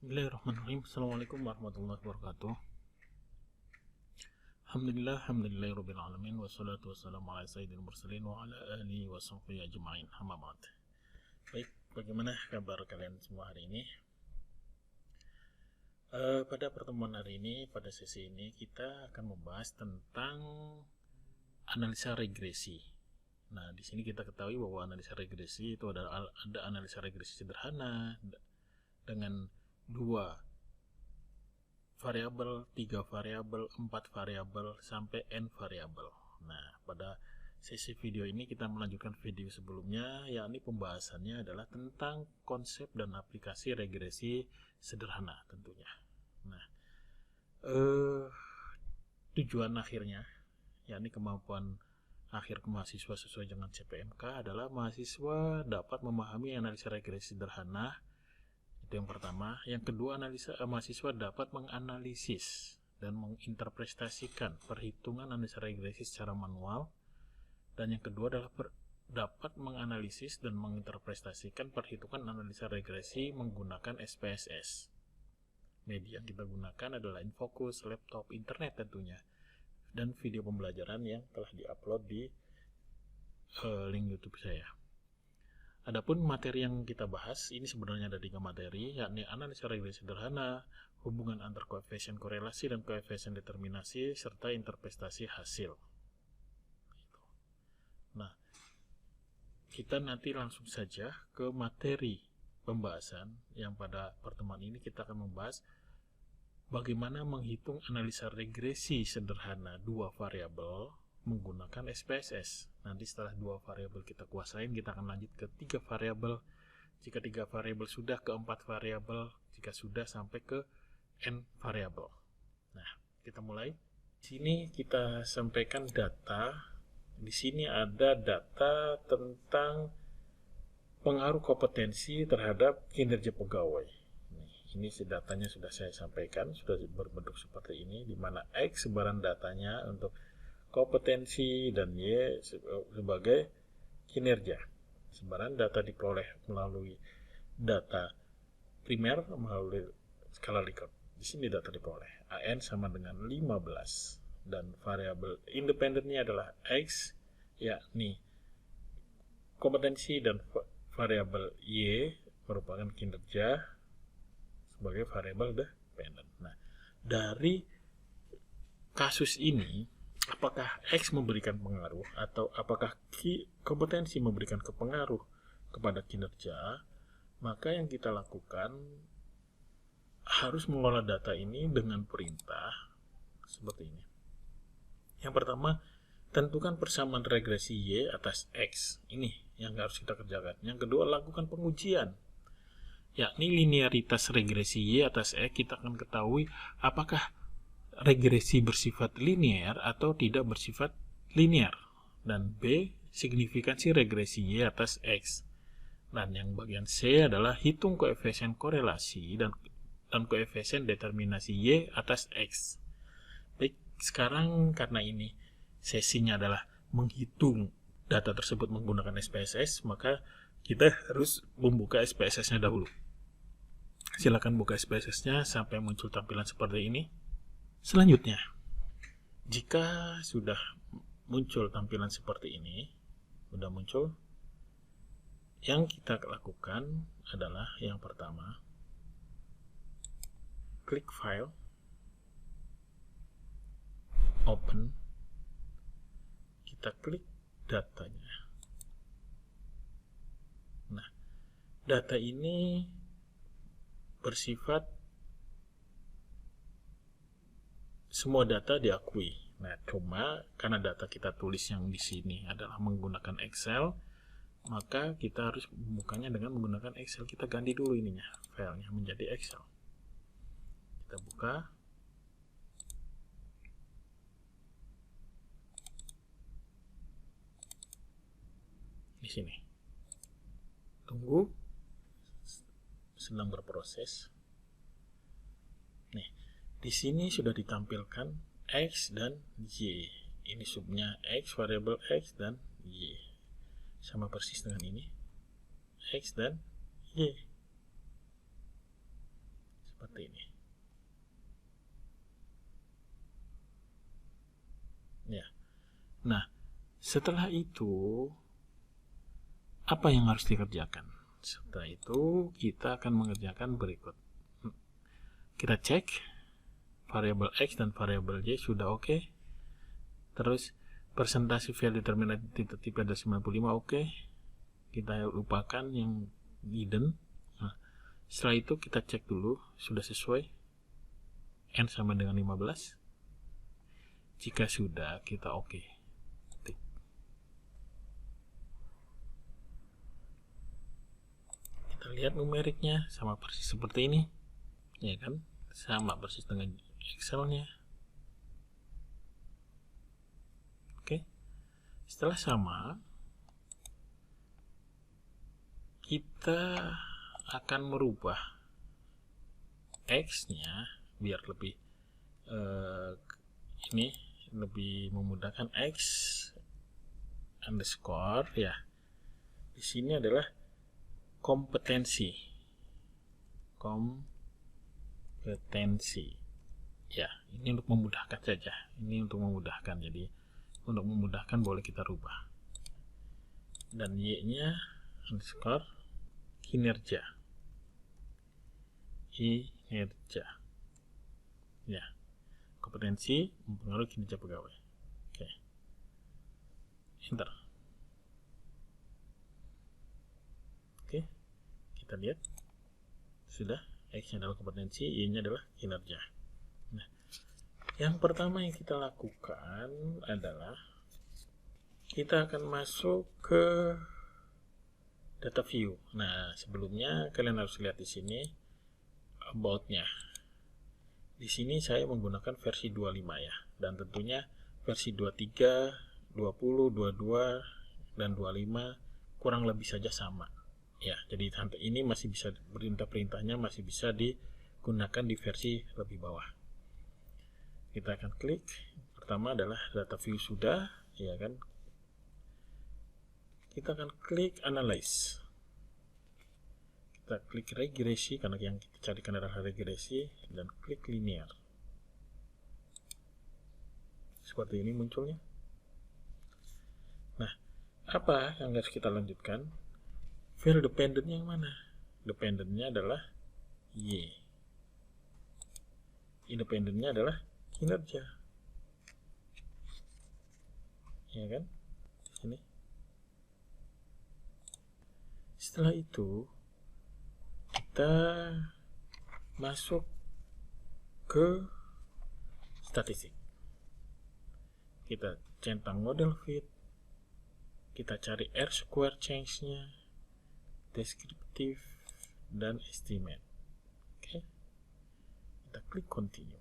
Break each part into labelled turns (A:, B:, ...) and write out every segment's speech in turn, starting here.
A: Bismillahirrahmanirrahim. Assalamualaikum warahmatullahi wabarakatuh. Alhamdulillahirabbil alamin wassalatu wassalamu ala sayyidil mursalin wa ala alihi wa sahbihi ajma'in. Amma ba'd. Baik, bagaimana kabar kalian semua hari ini? Pada pertemuan hari ini, pada sesi ini kita akan membahas tentang analisa regresi. Nah, di sini kita ketahui bahwa analisa regresi itu ada analisa regresi sederhana dengan 2 variabel, 3 variabel, 4 variabel, sampai n variabel. Nah, pada sesi video ini kita melanjutkan video sebelumnya, yakni pembahasannya adalah tentang konsep dan aplikasi regresi sederhana tentunya. Nah, tujuan akhirnya, yakni kemampuan akhir mahasiswa sesuai dengan CPMK adalah mahasiswa dapat memahami analisa regresi sederhana. Itu yang pertama. Yang kedua, mahasiswa dapat menganalisis dan menginterpretasikan perhitungan analisa regresi secara manual. Dan yang kedua adalah dapat menganalisis dan menginterpretasikan perhitungan analisa regresi menggunakan SPSS. Media yang kita gunakan adalah InFocus, laptop, internet tentunya, dan video pembelajaran yang telah diupload di link YouTube saya. Adapun materi yang kita bahas, ini sebenarnya ada 3 materi, yakni analisa regresi sederhana, hubungan antar koefisien korelasi dan koefisien determinasi, serta interpretasi hasil. Nah, kita nanti langsung saja ke materi pembahasan, yang pada pertemuan ini kita akan membahas bagaimana menghitung analisa regresi sederhana 2 variabel menggunakan SPSS. Nanti setelah 2 variabel kita kuasain, kita akan lanjut ke 3 variabel. Jika 3 variabel sudah, ke 4 variabel. Jika sudah, sampai ke n variabel. Nah, kita mulai. Di sini kita sampaikan data. Di sini ada data tentang pengaruh kompetensi terhadap kinerja pegawai. Ini datanya sudah saya sampaikan, sudah berbentuk seperti ini, di mana X sebaran datanya untuk kompetensi dan Y sebagai kinerja. Sebaran data diperoleh melalui data primer melalui skala Likert. Di sini data diperoleh. AN sama dengan 15 dan variabel independennya adalah X, yakni kompetensi, dan variabel Y merupakan kinerja sebagai variabel dependen. Nah, dari kasus ini, apakah X memberikan pengaruh atau apakah kompetensi memberikan pengaruh kepada kinerja, maka yang kita lakukan harus mengolah data ini dengan perintah seperti ini. Yang pertama, tentukan persamaan regresi Y atas X. Ini yang harus kita kerjakan. Yang kedua, lakukan pengujian, yakni linearitas regresi Y atas X. Kita akan ketahui apakah regresi bersifat linear atau tidak bersifat linear. Dan B, signifikansi regresi Y atas X. Dan yang bagian C adalah hitung koefisien korelasi dan koefisien determinasi Y atas X. Baik, sekarang karena ini sesinya adalah menghitung data tersebut menggunakan SPSS, maka kita harus membuka SPSS-nya dahulu. Silakan buka SPSS-nya sampai muncul tampilan seperti ini. Selanjutnya, jika sudah muncul tampilan seperti ini, sudah muncul, yang kita lakukan adalah yang pertama, klik file, open, kita klik datanya. Nah, data ini bersifat semua data diakui. Nah, cuma karena data kita tulis yang di sini adalah menggunakan Excel, maka kita harus membukanya dengan menggunakan Excel. Kita ganti dulu ininya, filenya menjadi Excel. Kita buka. Di sini. Tunggu. Sedang berproses. Nih. Di sini sudah ditampilkan X dan Y. Ini subnya X, variabel X dan Y. Sama persis dengan ini. X dan Y. seperti ini. Ya. Nah, setelah itu apa yang harus dikerjakan? Setelah itu kita akan mengerjakan berikut. Kita cek variabel X dan variabel Y sudah oke. Terus persentase value determinative tipe ada 95 oke. Kita lupakan yang hidden. Nah, setelah itu kita cek dulu sudah sesuai. N sama dengan 15. Jika sudah, kita oke. Kita lihat numeriknya sama persis seperti ini, ya kan? Sama persis dengan Excelnya. Oke. Setelah sama, kita akan merubah X-nya biar lebih ini lebih memudahkan. X underscore ya. Di sini adalah kompetensi ya, ini untuk memudahkan saja, ini untuk memudahkan. Jadi untuk memudahkan boleh kita rubah, dan Y nya underscore kinerja ya, kompetensi mempengaruhi kinerja pegawai. Oke, enter. Oke, kita lihat sudah. X nya adalah kompetensi, Y nya adalah kinerja. Nah, yang pertama yang kita lakukan adalah kita akan masuk ke data view. Nah, sebelumnya kalian harus lihat di sini about-nya. Di sini saya menggunakan versi 25 ya, dan tentunya versi 23, 20, 22 dan 25 kurang lebih saja sama. Ya, jadi ini masih bisa perintah-perintahnya masih bisa digunakan di versi lebih bawah. Kita akan klik. Pertama adalah data view sudah, ya kan? Kita akan klik analyze. Kita klik regresi karena yang kita carikan adalah regresi, dan klik linear. Seperti ini munculnya. Nah, apa yang harus kita lanjutkan? Value dependent-nya yang mana? Dependent-nya adalah Y. Independent-nya adalah kinerja. Ya kan? Di sini. Setelah itu kita masuk ke statistik. Kita centang model fit. Kita cari R-square change-nya, descriptive, dan estimate. Oke. Kita klik continue.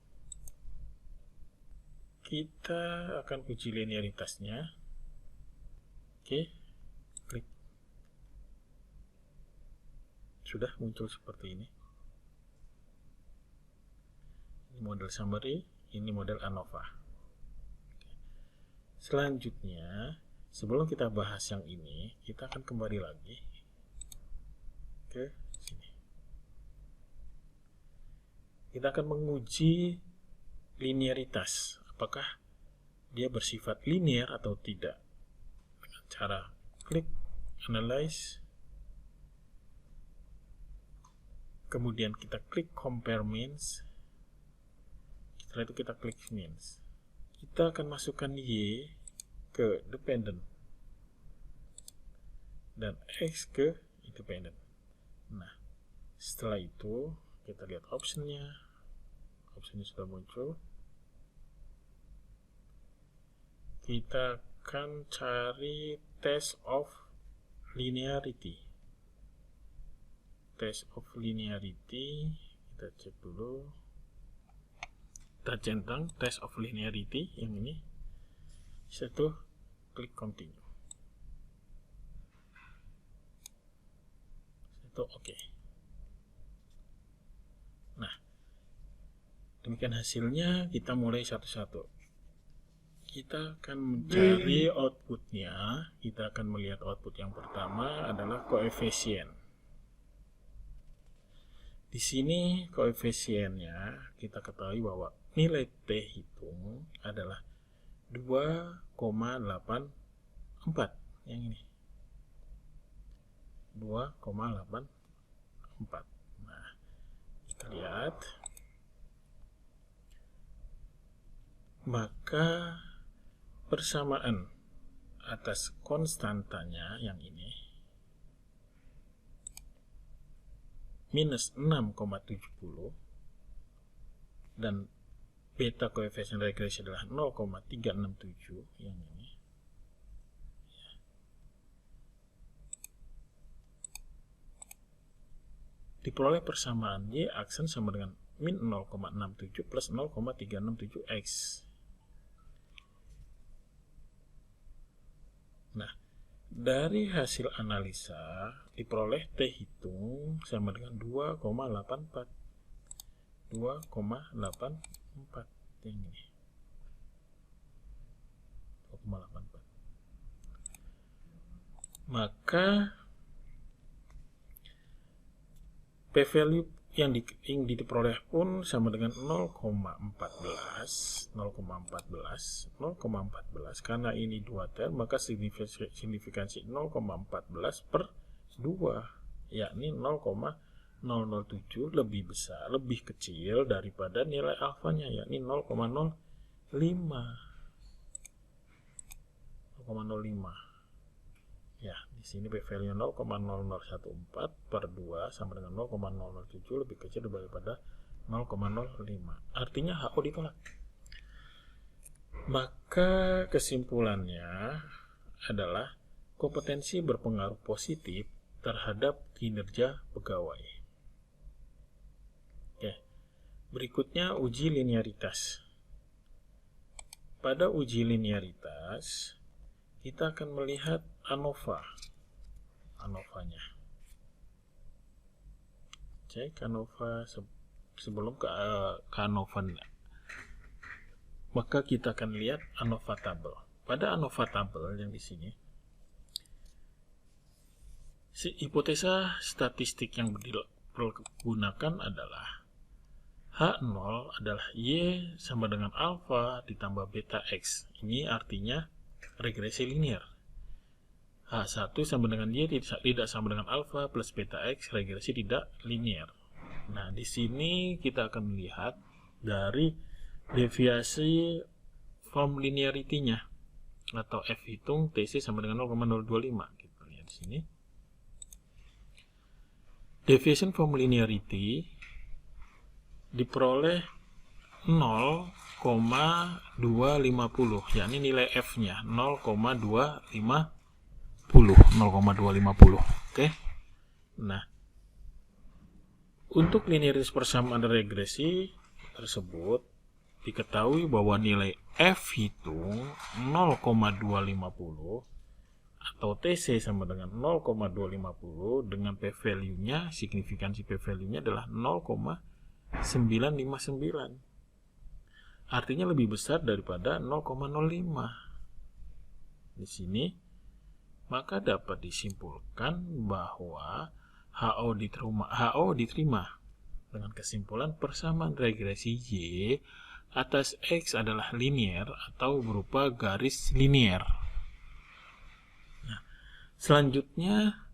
A: Kita akan uji linearitasnya. Oke. Klik. Sudah muncul seperti ini. Ini model summary, ini model ANOVA. Selanjutnya, sebelum kita bahas yang ini, kita akan kembali lagi ke sini. Kita akan menguji linearitas, apakah dia bersifat linear atau tidak, dengan cara klik analyze, kemudian kita klik compare means, setelah itu kita klik means. Kita akan masukkan Y ke dependent dan X ke independent. Nah, setelah itu kita lihat optionnya. Optionnya sudah muncul. Kita akan cari test of linearity. Test of linearity, kita cek dulu. Kita centang test of linearity yang ini. Setelah itu klik continue. Itu oke. Nah, demikian hasilnya. Kita mulai satu-satu. Kita akan mencari outputnya. Kita akan melihat output yang pertama adalah koefisien. Di sini koefisiennya kita ketahui bahwa nilai T hitung adalah 2,84 yang ini. 2,84. Nah, kita lihat. Maka persamaan atas konstantanya yang ini minus 6,70 dan beta koefisien regresi adalah 0,367 yang ini. Diperoleh persamaan Y aksen sama dengan min 0,67 plus 0,367 X. Nah, dari hasil analisa diperoleh T hitung sama dengan 2,84. 2,84 yang ini. 2,84. Maka P-value yang diperoleh pun sama dengan 0,14 karena ini 2 term, maka signifikansi 0,14 per 2 yakni 0,007 lebih besar, lebih kecil daripada nilai alfanya yakni 0,05 ya. Di sini p-value 0,0014 per 2 sama dengan 0,007 lebih kecil daripada 0,05. Artinya HO ditolak. Maka kesimpulannya adalah kompetensi berpengaruh positif terhadap kinerja pegawai. Oke. Berikutnya uji linearitas. Pada uji linearitas kita akan melihat ANOVA-nya. Cek ANOVA sebelum ke ANOVA. Maka kita akan lihat ANOVA tabel. Pada ANOVA tabel yang di sini, hipotesa statistik yang digunakan adalah H0 adalah Y sama dengan alfa ditambah beta X. Ini artinya regresi linear. H1 sama dengan Y tidak sama dengan alfa plus beta X, regresi tidak linear. Nah, di sini kita akan melihat dari deviasi form linearity-nya atau F hitung TC sama dengan 0,025. Kita lihat di sini. Deviation from linearity diperoleh 0,250, yakni nilai F-nya 0,250. Oke. Nah, untuk linearitas persamaan regresi tersebut diketahui bahwa nilai F hitung 0,250 atau TC sama dengan 0,250 dengan p-value-nya, signifikansi p-value-nya adalah 0,959. Artinya lebih besar daripada 0,05. Di sini maka dapat disimpulkan bahwa HO diterima dengan kesimpulan persamaan regresi Y atas X adalah linear atau berupa garis linear. Nah, selanjutnya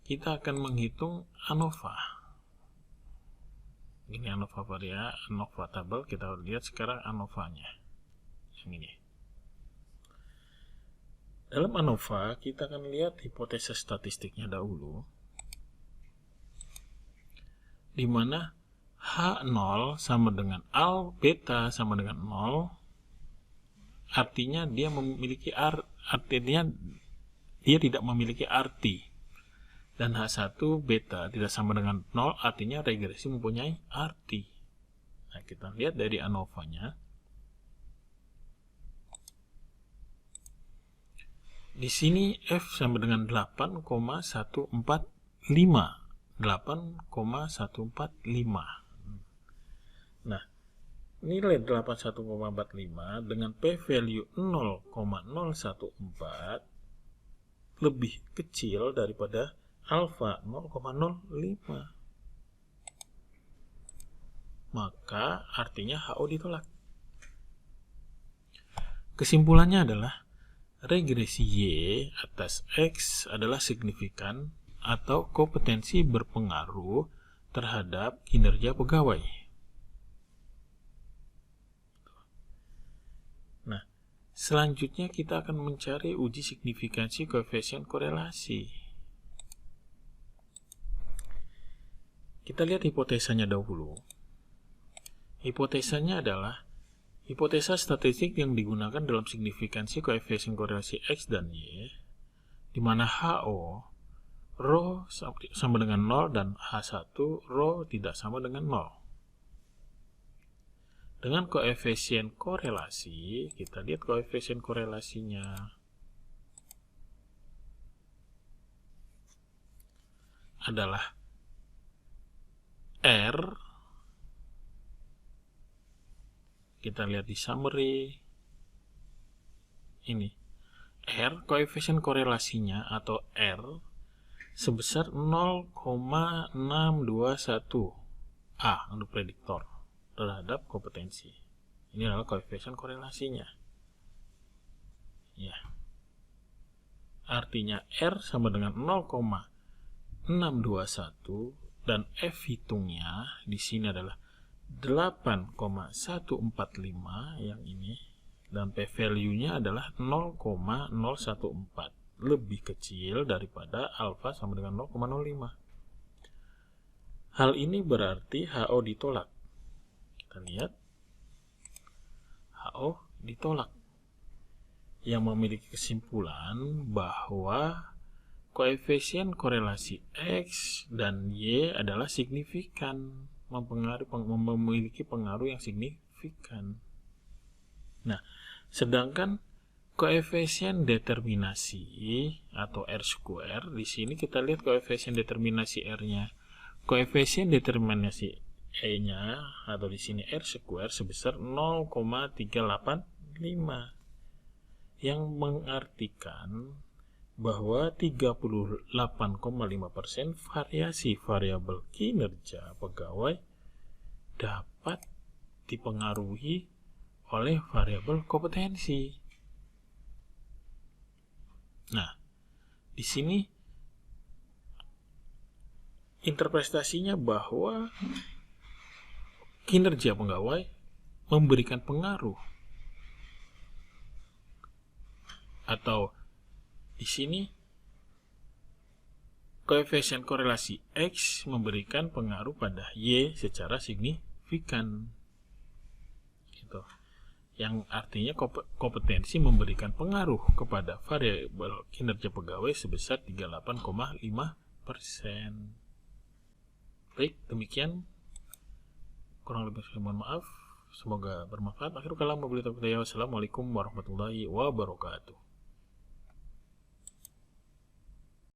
A: kita akan menghitung ANOVA. Ini ANOVA tabel. Kita lihat sekarang ANOVA-nya. Yang ini. Dalam ANOVA kita akan lihat hipotesa statistiknya dahulu, di mana H0 sama dengan beta sama dengan 0, artinya dia tidak memiliki arti. Dan H1 beta tidak sama dengan 0, artinya regresi mempunyai arti. Nah, kita lihat dari ANOVA-nya. Di sini F sama dengan 8,145. 8,145. Nah, nilai 81,45 dengan p-value 0,014 lebih kecil daripada alfa 0,05. maka artinya HO ditolak. Kesimpulannya adalah regresi Y atas X adalah signifikan atau kompetensi berpengaruh terhadap kinerja pegawai. Nah, selanjutnya kita akan mencari uji signifikansi koefisien korelasi. Kita lihat hipotesanya dahulu. Hipotesanya adalah hipotesa statistik yang digunakan dalam signifikansi koefisien korelasi X dan Y, di mana HO rho sama dengan 0 dan H1 rho tidak sama dengan 0. Dengan koefisien korelasi, kita lihat koefisien korelasinya adalah R. Kita lihat di summary. Ini R, koefisien korelasinya atau R sebesar 0,621 A untuk prediktor terhadap kompetensi. Ini adalah koefisien korelasinya. Ya. Artinya R sama dengan 0,621 dan F hitungnya di sini adalah 8,145 yang ini, dan P value-nya adalah 0,014, lebih kecil daripada alfa sama dengan 0,05. Hal ini berarti HO ditolak. Kita lihat HO ditolak, yang memiliki kesimpulan bahwa koefisien korelasi X dan Y adalah signifikan, memiliki pengaruh yang signifikan. Nah, sedangkan koefisien determinasi atau R², di sini kita lihat koefisien determinasi R-nya. Koefisien determinasi E-nya atau di sini R² sebesar 0,385, yang mengartikan bahwa 38,5% variasi variabel kinerja pegawai dapat dipengaruhi oleh variabel kompetensi. Nah, di sini interpretasinya bahwa kinerja pegawai memberikan pengaruh, atau di sini koefisien korelasi X memberikan pengaruh pada Y secara signifikan. Gitu. Yang artinya kompetensi memberikan pengaruh kepada variabel kinerja pegawai sebesar 38,5%. Baik, demikian. Kurang lebih saya mohon maaf. Semoga bermanfaat. Akhirul kalam, wabillahi taufiq. Wassalamualaikum warahmatullahi wabarakatuh.